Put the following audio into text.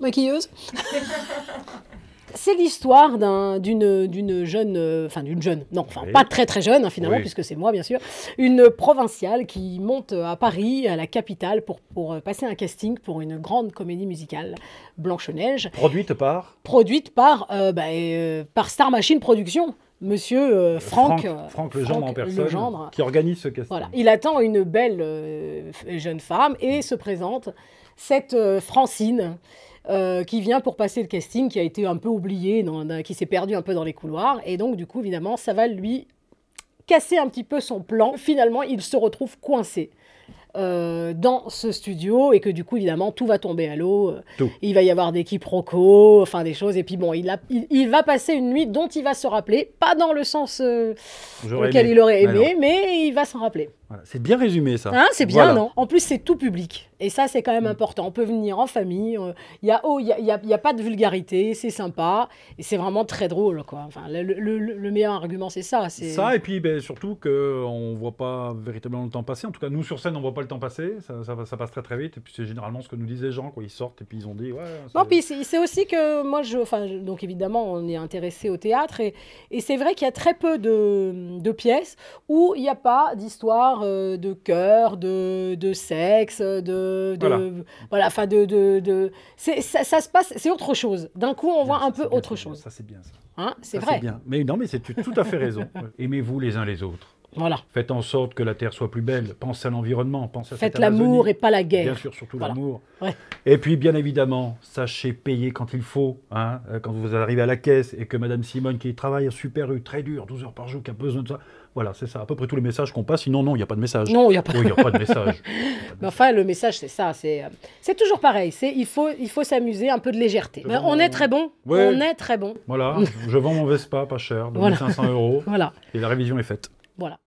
Maquilleuse. C'est l'histoire d'une jeune, Oui. pas très très jeune, hein, finalement, Oui. puisque c'est moi, bien sûr, une provinciale qui monte à Paris, à la capitale, pour passer un casting pour une grande comédie musicale, Blanche-Neige, Produite par produite par Star Machine Productions. Monsieur Franck, Franck Legendre en personne, Legendre. qui organise ce casting. Voilà. Il attend une belle jeune femme et se présente cette Francine qui vient pour passer le casting, qui a été un peu oubliée, qui s'est perdue un peu dans les couloirs. Et donc, du coup, évidemment, ça va lui casser un petit peu son plan. Finalement, il se retrouve coincé dans ce studio et que du coup, évidemment, tout va tomber à l'eau. Tout. Il va y avoir des quiproquos, enfin des choses. Et puis bon, il va passer une nuit dont il va se rappeler, pas dans le sens J'aurais auquel aimé. il aurait Ouais, non. aimé, mais il va s'en rappeler. Voilà. C'est bien résumé, ça. Hein, c'est bien, Voilà. non? En plus, c'est tout public. Et ça, c'est quand même important. On peut venir en famille. Il y a pas de vulgarité. C'est sympa. Et c'est vraiment très drôle, quoi. Enfin, le meilleur argument, c'est ça. Ça, et puis ben, surtout qu'on ne voit pas véritablement le temps passer. En tout cas, nous, sur scène, on ne voit pas le temps passer. Ça passe très très vite. Et puis, c'est généralement ce que nous disent les gens. Quoi. Ils sortent et puis ils ont dit... Ouais, Non, puis c'est aussi que moi, donc évidemment, on est intéressé au théâtre. Et c'est vrai qu'il y a très peu de pièces où il n'y a pas d'histoire de cœur, de sexe, voilà, enfin, ça se passe, c'est autre chose. D'un coup, on voit un peu autre chose. Ça, c'est bien, ça. Hein, c'est Ça, vrai. bien. Mais non, mais c'est tout à fait raison. Aimez-vous les uns les autres. Voilà. Faites en sorte que la Terre soit plus belle. Pensez à l'environnement. Pensez à Faites cette Amazonie. l'amour et pas la guerre. Bien sûr, surtout Voilà. l'amour. Ouais. Et puis, bien évidemment, sachez payer quand il faut. Hein, quand vous arrivez à la caisse et que Madame Simone, qui travaille super très dur, 12 heures par jour, qui a besoin de ça. Voilà, c'est ça. À peu près tous les messages qu'on passe. Sinon, non, il n'y a pas de message. Non, il n'y a pas. Oui, il n'y a pas de message. Mais enfin, le message, c'est ça. C'est toujours pareil. Il faut s'amuser, un peu de légèreté. Mais on est très bon. Ouais. On est très bon. Voilà, je vends mon Vespa pas cher, de Voilà. 1500 €. Voilà. Et la révision est faite. Voilà.